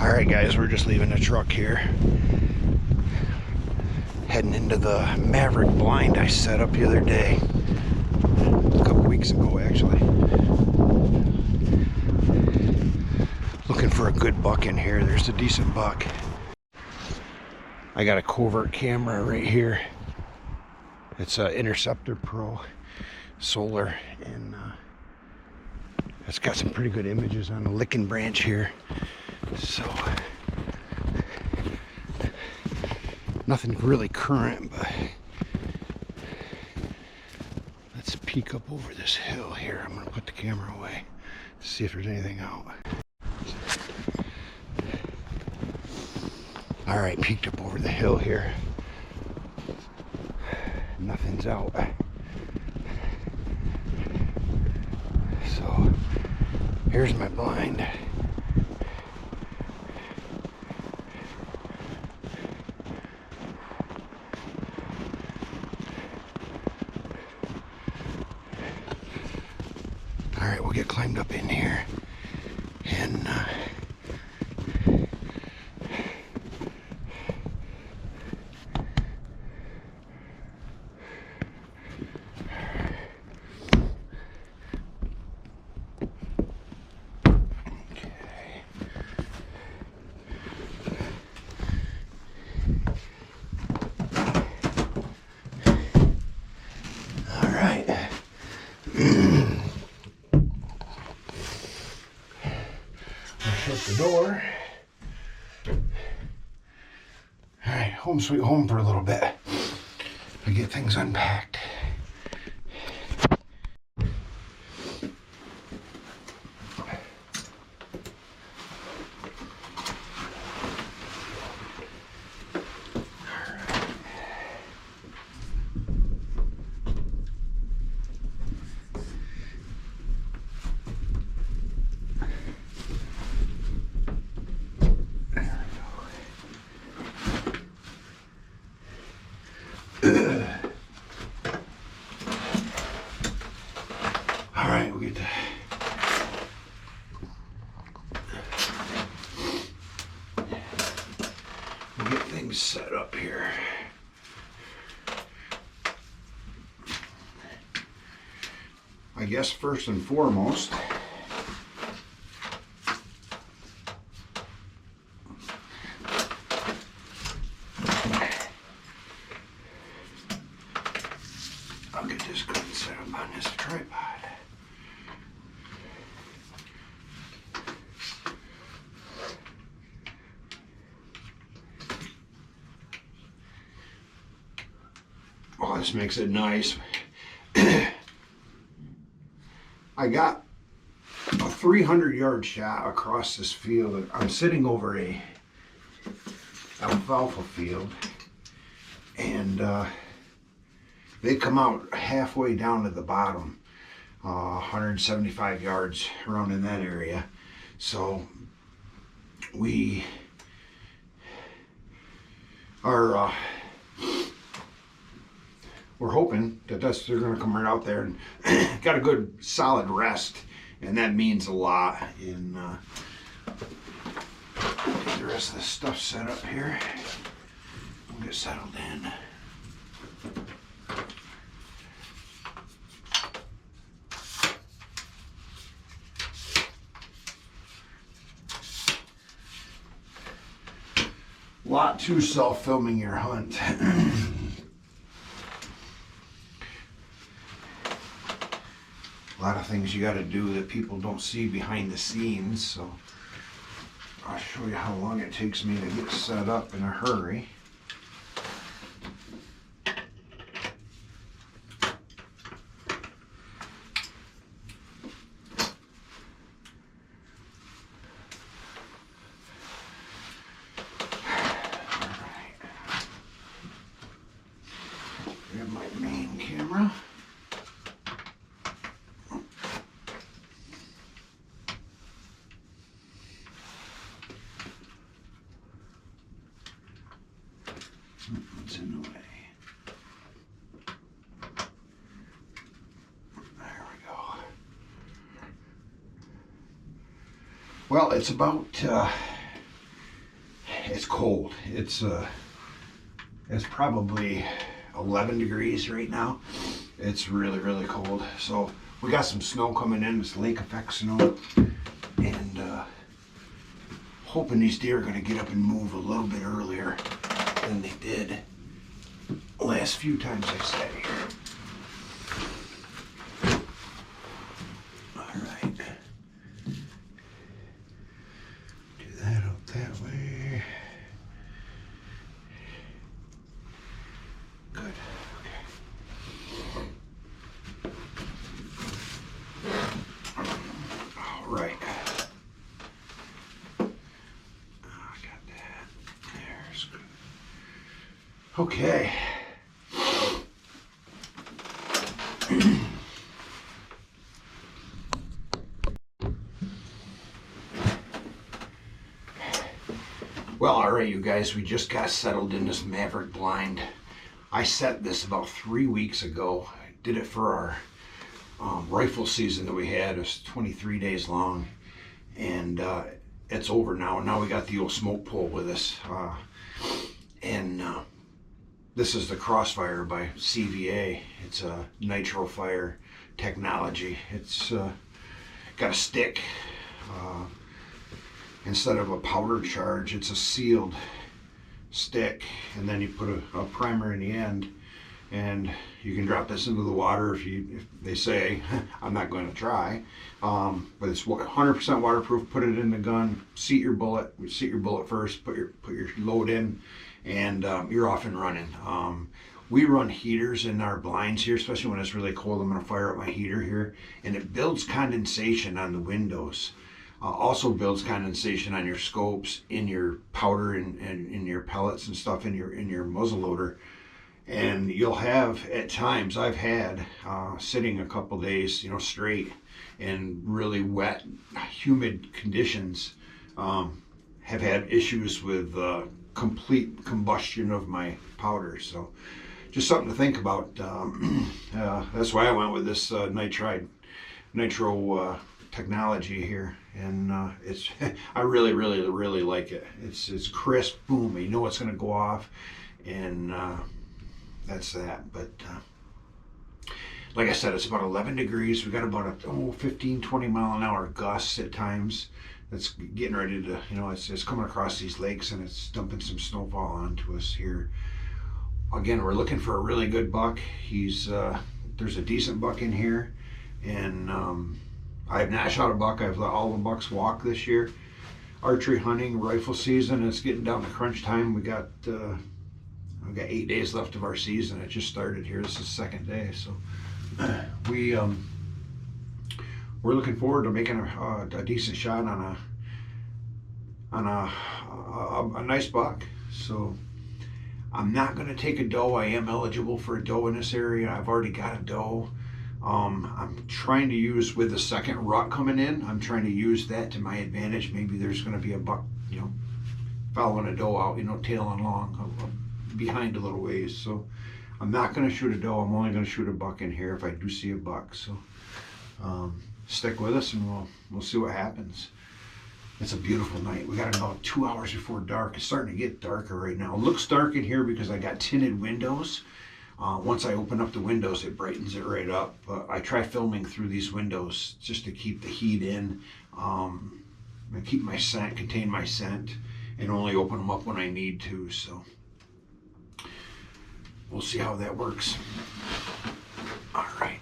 Alright guys, we're just leaving the truck here. Heading into the Maverick blind I set up the other day. A couple weeks ago actually. Looking for a good buck in here. There's a decent buck. I got a covert camera right here. It's a Interceptor Pro solar, and it's got some pretty good images on the licking branch here. So nothing really current, but let's peek up over this hill here. I'm gonna put the camera away, see if there's anything out. All right, peeked up over the hill here. Nothing's out. So here's my blind. All right, we'll get climbed up in here and shut the door. All right, home sweet home for a little bit. I get things unpacked. All right, we'll get things set up here. I guess first and foremost, I'll get this gun set up on this tripod. Oh, this makes it nice. I got a 300-yard shot across this field. I'm sitting over a alfalfa field, and they come out halfway down to the bottom, 175 yards around in that area. So we are we're hoping that they're going to come right out there and got a good solid rest, and that means a lot. In get the rest of this stuff set up here. We'll get settled in. Lot to self-filming your hunt. A lot of things you got to do that people don't see behind the scenes, so I'll show you how long it takes me to get set up in a hurry. Grab my main camera. What's in the way? There we go. Well, it's about it's cold. It's probably 11 degrees right now. It's really, really cold. So we got some snow coming in, this lake effect snow, and hoping these deer are gonna get up and move a little bit earlier than they did the last few times I sat here. All right. Do that up that way. Good. All right. I got that. There's good. Okay. Well, all right, you guys, we just got settled in this Maverick blind. I set this about 3 weeks ago. I did it for our rifle season that we had. It was 23 days long, and it's over now. Now we got the old smoke pole with us, and this is the Crossfire by CVA. It's a nitro fire technology. It's got a stick. Instead of a powder charge, it's a sealed stick, and then you put a primer in the end, and you can drop this into the water if they say. I'm not going to try, but it's 100% waterproof. Put it in the gun, seat your bullet first, put your load in, and you're off and running. We run heaters in our blinds here, especially when it's really cold. I'm going to fire up my heater here, and it builds condensation on the windows. Also builds condensation on your scopes, in your powder, and in your pellets and stuff in your muzzle loader. And you'll have, at times, I've had sitting a couple days, straight in really wet, humid conditions, have had issues with complete combustion of my powder. So just something to think about. That's why I went with this nitro technology here, and it's I really, really, really like it. It's crisp, boom, you know it's going to go off, and that's that. But like I said, it's about 11 degrees. We got about 15-20 mile an hour gusts at times. That's getting ready to, it's coming across these lakes, and it's dumping some snowfall onto us here. Again, we're looking for a really good buck. There's a decent buck in here, and I have not shot a buck. I've let all the bucks walk this year. Archery hunting, rifle season, it's getting down to crunch time. We've got 8 days left of our season. It just started here. This is the second day, so we're looking forward to making a decent shot on a nice buck. So I'm not going to take a doe. I am eligible for a doe in this area. I've already got a doe. I'm trying to use, with the second rut coming in, I'm trying to use that to my advantage. Maybe there's going to be a buck, following a doe out, tailing along behind a little ways. So I'm not going to shoot a doe. I'm only going to shoot a buck in here if I do see a buck. So stick with us, and we'll see what happens. It's a beautiful night. We got about 2 hours before dark. It's starting to get darker right now. It looks dark in here because I got tinted windows. Once I open up the windows, it brightens it right up. I try filming through these windows just to keep the heat in, and keep my scent, contain my scent, and only open them up when I need to. So we'll see how that works. All right.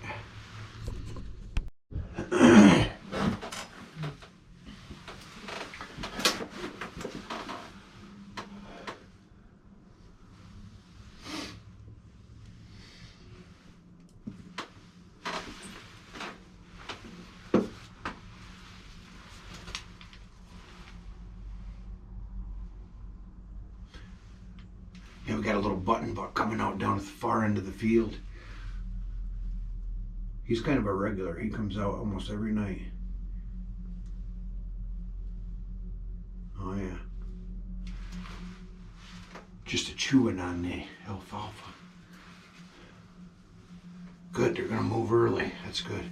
We got a little button buck coming out down at the far end of the field. He's kind of a regular. He comes out almost every night. Oh yeah. Just a chewing on the alfalfa. Good, they're gonna move early. That's good.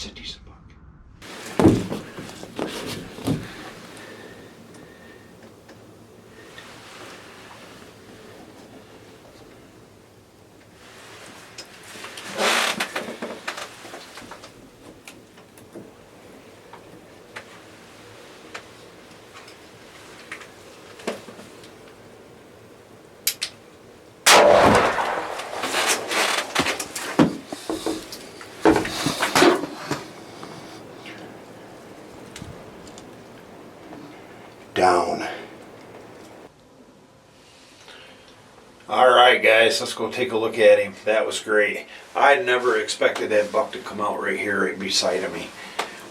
It's a decent buck. Down. All right, guys, let's go take a look at him. That was great. I never expected that buck to come out right here, right beside of me.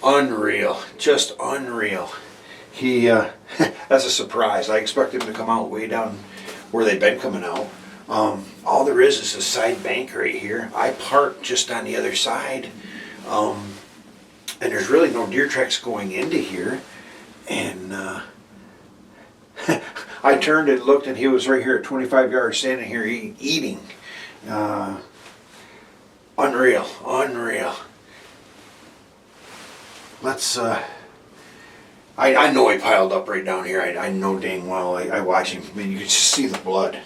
Unreal, just unreal. He, that's a surprise. I expected him to come out way down where they've been coming out. All there is a side bank right here. I parked just on the other side, and there's really no deer tracks going into here. And I turned and looked, and he was right here at 25 yards, standing here eating. Unreal, unreal. Let's. I know he piled up right down here. I know dang well. I watched him. I mean, you could just see the blood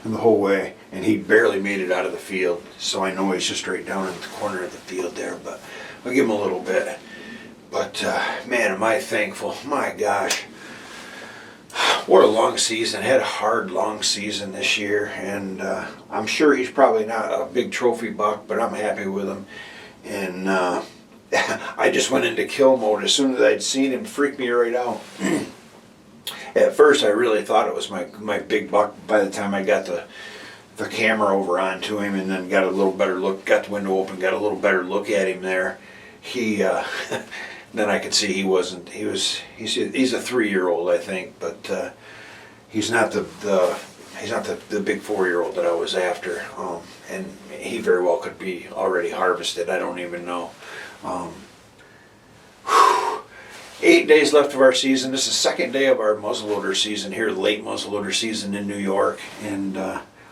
the whole way, and he barely made it out of the field. So I know he's just right down in the corner of the field there. But I'll give him a little bit. But man, am I thankful. My gosh. What a long season. Had a hard, long season this year. And I'm sure he's probably not a big trophy buck, but I'm happy with him. And I just went into kill mode as soon as I'd seen him. Freaked me right out. At first, I really thought it was my big buck by the time I got the camera over onto him, and then got a little better look, got the window open, got a little better look at him there. He, then I could see he's a 3-year-old, I think, but he's not the big 4-year-old that I was after, and he very well could be already harvested. I don't even know. 8 days left of our season. This is the second day of our muzzleloader season here, late muzzleloader season in New York, and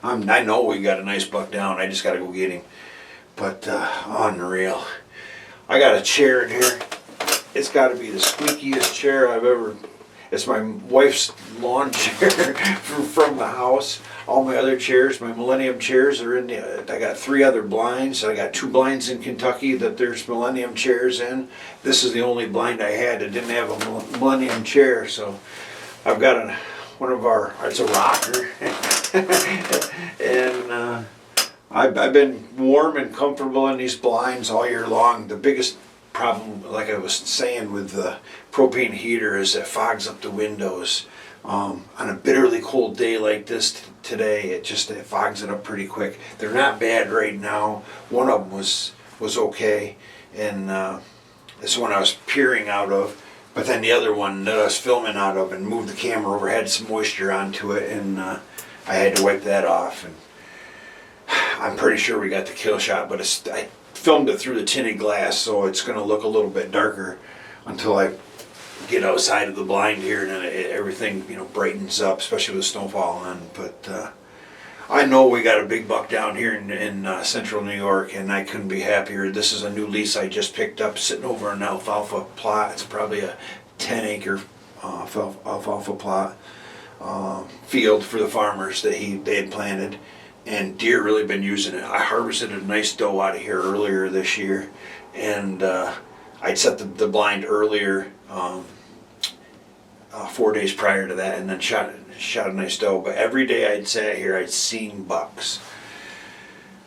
I know we got a nice buck down. I just got to go get him. But unreal. I got a chair in here. It's got to be the squeakiest chair I've ever. It's my wife's lawn chair from the house. All my other chairs, my Millennium chairs, are in the. I got 3 other blinds. I got 2 blinds in Kentucky that there's Millennium chairs in. This is the only blind I had that didn't have a Millennium chair. So I've got it's a rocker, and I've been warm and comfortable in these blinds all year long. The biggest problem, like I was saying, with the propane heater is it fogs up the windows. On a bitterly cold day like this today, it fogs it up pretty quick. They're not bad right now. One of them was okay, and this one I was peering out of. But then the other one that I was filming out of and moved the camera over had some moisture onto it, and I had to wipe that off. And I'm pretty sure we got the kill shot, but I filmed it through the tinted glass, so it's going to look a little bit darker until I get outside of the blind here, and then everything brightens up, especially with snow falling. But I know we got a big buck down here in central New York, and I couldn't be happier. This is a new lease I just picked up, sitting over an alfalfa plot. It's probably a 10-acre alfalfa plot field for the farmers that they had planted, and deer really been using it. I harvested a nice doe out of here earlier this year, and I'd set the blind earlier, 4 days prior to that, and then shot a nice doe. But every day I'd sat here, I'd seen bucks.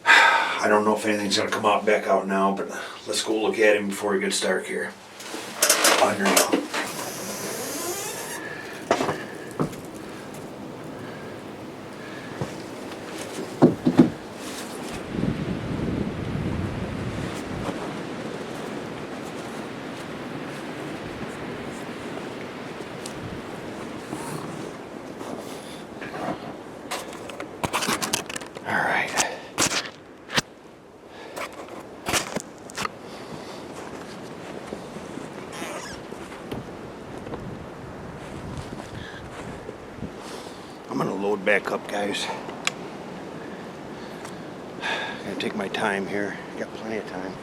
I don't know if anything's going to come out back out now, but let's go look at him before it gets dark here. Unreal. I'm gonna load back up, guys. Gotta take my time here. Got plenty of time.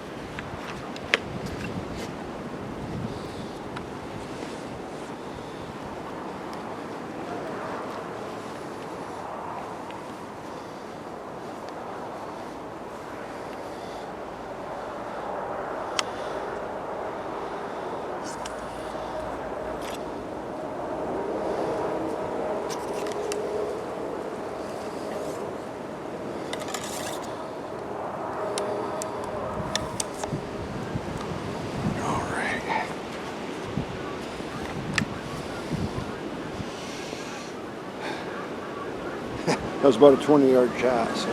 That was about a 20-yard shot, so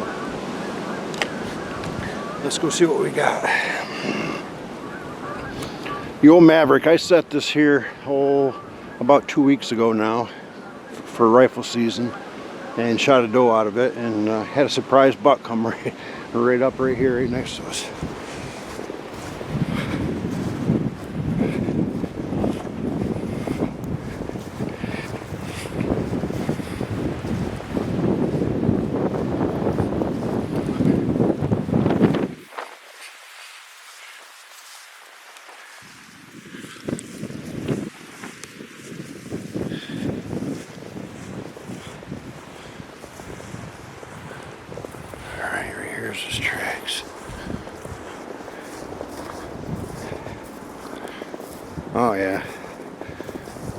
let's go see what we got. The old Maverick, I set this here, about 2 weeks ago now for rifle season and shot a doe out of it, and had a surprise buck come right up right here, right next to us. Here's his tracks. Oh yeah.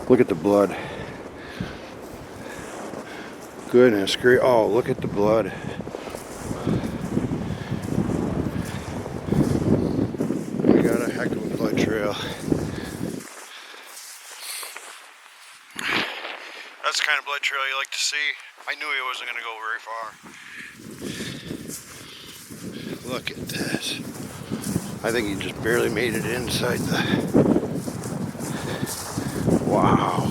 Look at the blood. Goodness great. Oh, look at the blood. We got a heck of a blood trail. That's the kind of blood trail you like to see. I knew he wasn't going to go very far. Look at this. I think he just barely made it inside the... Wow.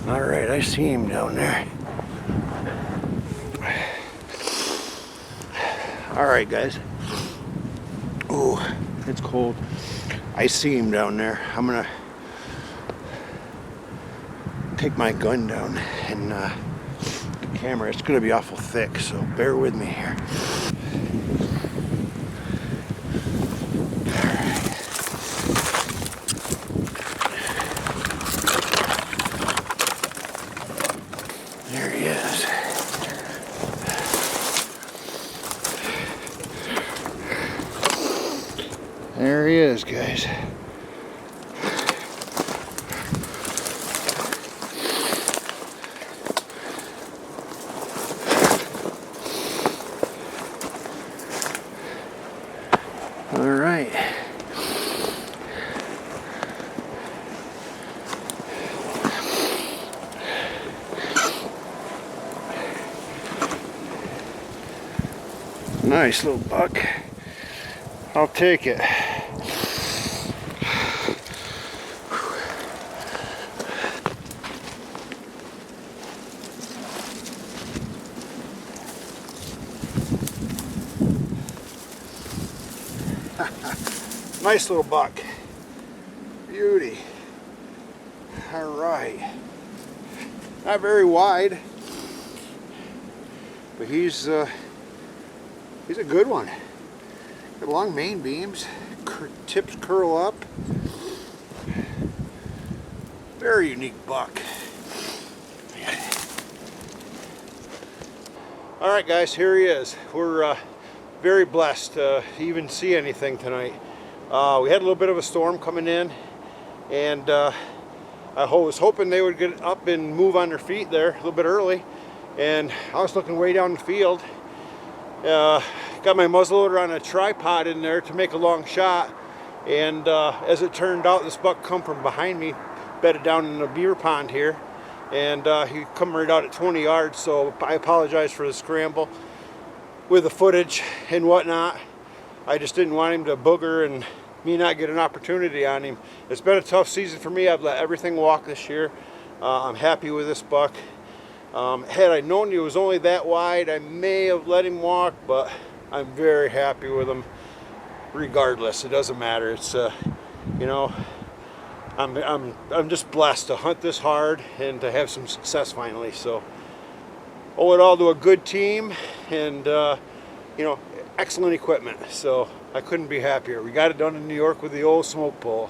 All right, I see him down there. All right, guys. Ooh, it's cold. I see him down there. I'm gonna take my gun down and the camera. It's gonna be awful thick, so bear with me here. There he is. There he is, guys. All right. Nice little buck. I'll take it. Nice little buck. Beauty. All right. Not very wide, but he's a good one. Got long main beams, tips curl up. Very unique buck. All right, guys, here he is. We're very blessed to even see anything tonight. We had a little bit of a storm coming in, and I was hoping they would get up and move on their feet there a little bit early. And I was looking way down the field. Got my muzzleloader on a tripod in there to make a long shot, and as it turned out, this buck come from behind me, bedded down in a beaver pond here, and he come right out at 20 yards. So I apologize for the scramble with the footage and whatnot. I just didn't want him to booger and me not get an opportunity on him. It's been a tough season for me. I've let everything walk this year. I'm happy with this buck. Had I known he was only that wide, I may have let him walk, but I'm very happy with him regardless. It doesn't matter. It's you know, I'm just blessed to hunt this hard and to have some success finally. So owe it all to a good team and you know, excellent equipment. So I couldn't be happier. We got it done in New York with the old smoke pole.